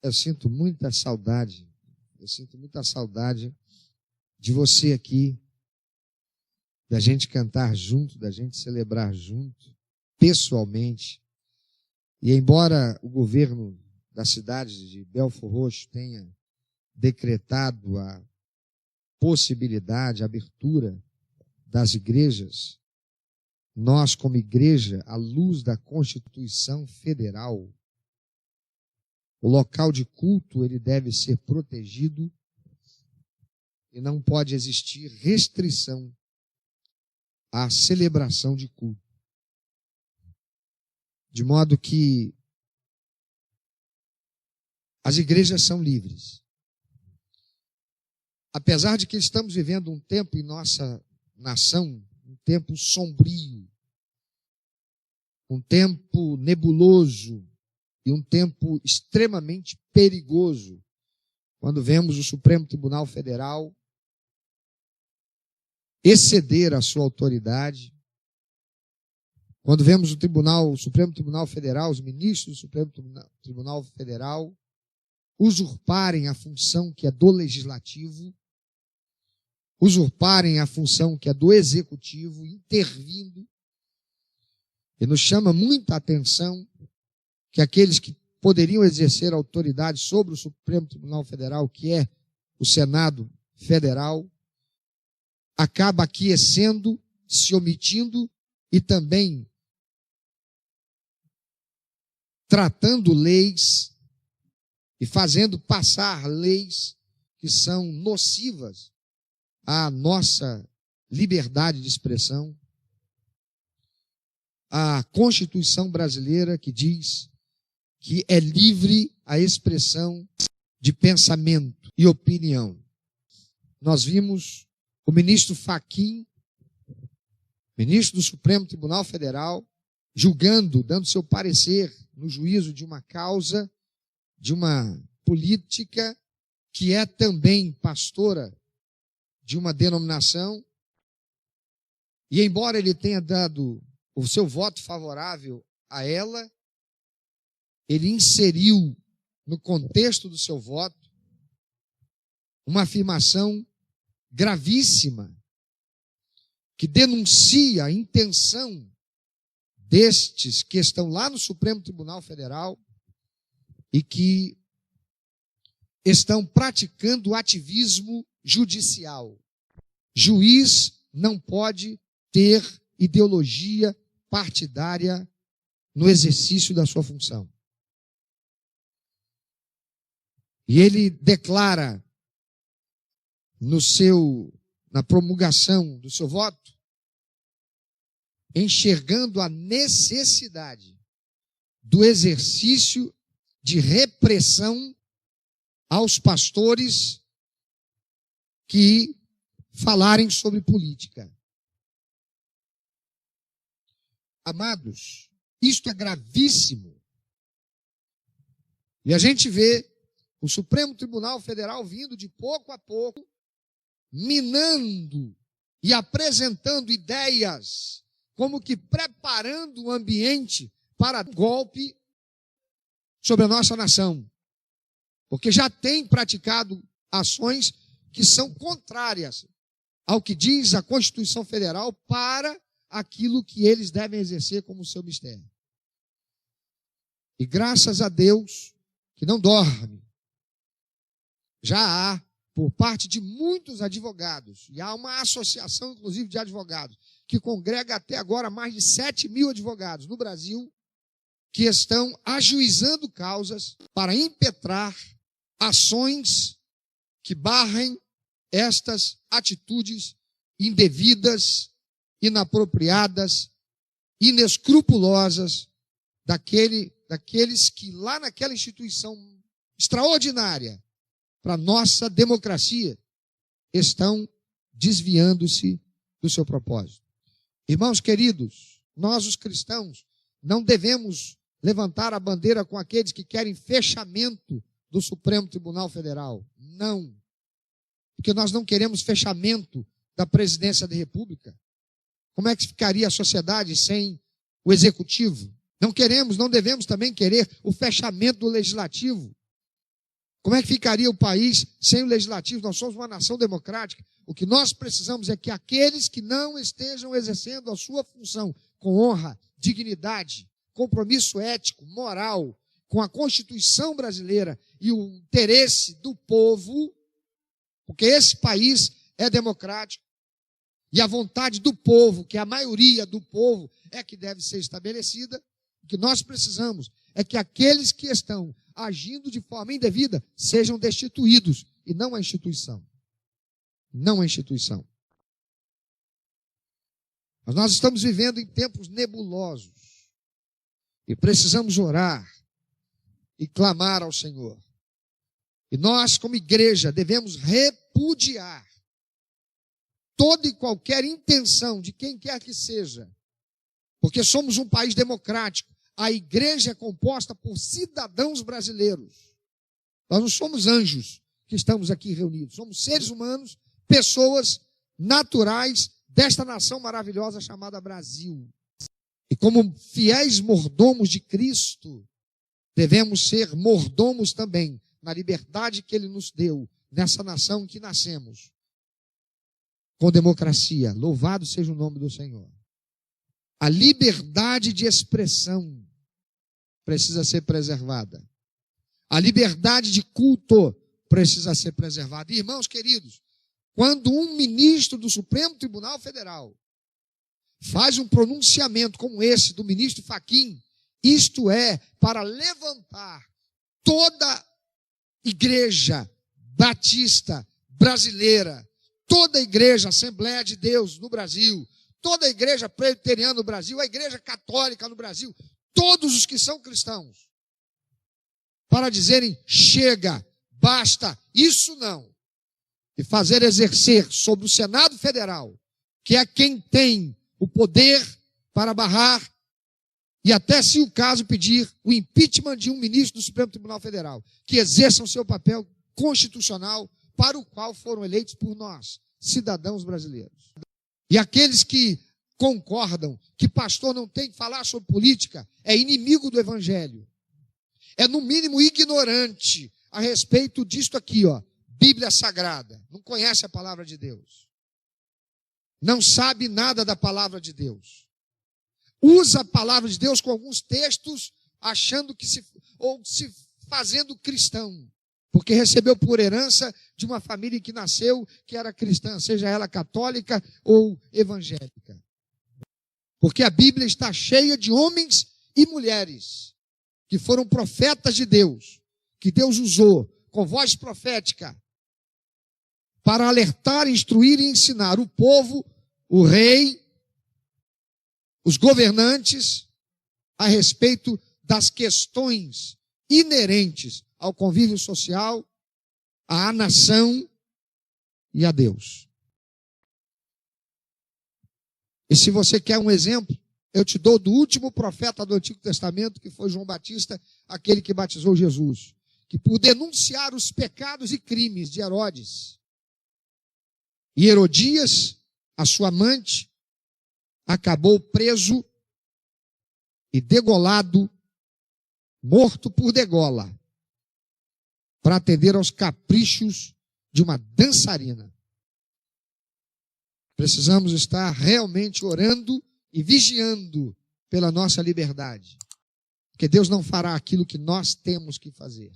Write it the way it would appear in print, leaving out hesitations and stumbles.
Eu sinto muita saudade de você aqui, da gente cantar junto, da gente celebrar junto, pessoalmente. E embora o governo da cidade de Belford Roxo tenha decretado a possibilidade, a abertura das igrejas, nós, como igreja, à luz da Constituição Federal, o local de culto ele deve ser protegido e não pode existir restrição à celebração de culto. De modo que as igrejas são livres. Apesar de que estamos vivendo um tempo em nossa nação, um tempo sombrio, um tempo nebuloso e um tempo extremamente perigoso, quando vemos o Supremo Tribunal Federal exceder a sua autoridade, quando vemos o Supremo Tribunal Federal, os ministros do Supremo Tribunal Federal usurparem a função que é do Legislativo, usurparem a função que é do Executivo, intervindo, e nos chama muita atenção que aqueles que poderiam exercer autoridade sobre o Supremo Tribunal Federal, que é o Senado Federal, acaba aquecendo, se omitindo e também tratando leis e fazendo passar leis que são nocivas à nossa liberdade de expressão. A Constituição brasileira que diz que é livre a expressão de pensamento e opinião. Nós vimos o ministro Fachin, ministro do Supremo Tribunal Federal, julgando, dando seu parecer no juízo de uma causa, de uma política que é também pastora de uma denominação, e embora ele tenha dado o seu voto favorável a ela, ele inseriu no contexto do seu voto uma afirmação gravíssima que denuncia a intenção destes que estão lá no Supremo Tribunal Federal e que estão praticando ativismo judicial. Juiz não pode ter ideologia partidária no exercício da sua função. E ele declara na promulgação do seu voto, enxergando a necessidade do exercício de repressão aos pastores que falarem sobre política. Amados, isto é gravíssimo. E a gente vê o Supremo Tribunal Federal vindo de pouco a pouco, minando e apresentando ideias, como que preparando o ambiente para golpe sobre a nossa nação. Porque já tem praticado ações que são contrárias ao que diz a Constituição Federal para aquilo que eles devem exercer como seu mistério. E graças a Deus que não dorme, já há, por parte de muitos advogados, e há uma associação, inclusive, de advogados, que congrega até agora mais de 7.000 advogados no Brasil, que estão ajuizando causas para impetrar ações que barrem estas atitudes indevidas, inapropriadas, inescrupulosas daqueles que lá naquela instituição extraordinária para a nossa democracia estão desviando-se do seu propósito. Irmãos queridos, nós os cristãos não devemos levantar a bandeira com aqueles que querem fechamento do Supremo Tribunal Federal. Não. Porque nós não queremos fechamento da presidência da República. Como é que ficaria a sociedade sem o Executivo? Não queremos, não devemos também querer o fechamento do Legislativo. Como é que ficaria o país sem o legislativo? Nós somos uma nação democrática. O que nós precisamos é que aqueles que não estejam exercendo a sua função com honra, dignidade, compromisso ético, moral, com a Constituição brasileira e o interesse do povo, porque esse país é democrático, e a vontade do povo, que é a maioria do povo, é que deve ser estabelecida. O que nós precisamos é que aqueles que estão agindo de forma indevida sejam destituídos, e não a instituição. Não a instituição. Mas nós estamos vivendo em tempos nebulosos, e precisamos orar e clamar ao Senhor. E nós, como igreja, devemos repudiar toda e qualquer intenção de quem quer que seja, porque somos um país democrático. A igreja é composta por cidadãos brasileiros. Nós não somos anjos que estamos aqui reunidos. Somos seres humanos, pessoas naturais desta nação maravilhosa chamada Brasil. E como fiéis mordomos de Cristo, devemos ser mordomos também na liberdade que Ele nos deu, nessa nação em que nascemos, com democracia. Louvado seja o nome do Senhor. A liberdade de expressão precisa ser preservada. A liberdade de culto precisa ser preservada. Irmãos queridos, quando um ministro do Supremo Tribunal Federal faz um pronunciamento como esse do ministro Fachin, isto é para levantar toda igreja batista brasileira, toda a igreja Assembleia de Deus no Brasil, toda a igreja presbiteriana no Brasil, a igreja católica no Brasil, todos os que são cristãos, para dizerem: chega, basta, isso não. E fazer exercer sobre o Senado Federal, que é quem tem o poder para barrar e até, se o caso, pedir o impeachment de um ministro do Supremo Tribunal Federal, que exerçam seu papel constitucional para o qual foram eleitos por nós, cidadãos brasileiros. E aqueles que concordam que pastor não tem que falar sobre política é inimigo do evangelho. É, no mínimo, ignorante a respeito disto aqui, ó, Bíblia Sagrada. Não conhece a palavra de Deus. Não sabe nada da palavra de Deus. Usa a palavra de Deus com alguns textos, achando que se fazendo cristão, porque recebeu por herança de uma família que nasceu, que era cristã, seja ela católica ou evangélica. Porque a Bíblia está cheia de homens e mulheres que foram profetas de Deus, que Deus usou com voz profética para alertar, instruir e ensinar o povo, o rei, os governantes, a respeito das questões inerentes ao convívio social, à nação e a Deus. E se você quer um exemplo, eu te dou do último profeta do Antigo Testamento, que foi João Batista, aquele que batizou Jesus, que por denunciar os pecados e crimes de Herodes e Herodias, a sua amante, acabou preso e degolado, morto por degola, para atender aos caprichos de uma dançarina. Precisamos estar realmente orando e vigiando pela nossa liberdade, porque Deus não fará aquilo que nós temos que fazer.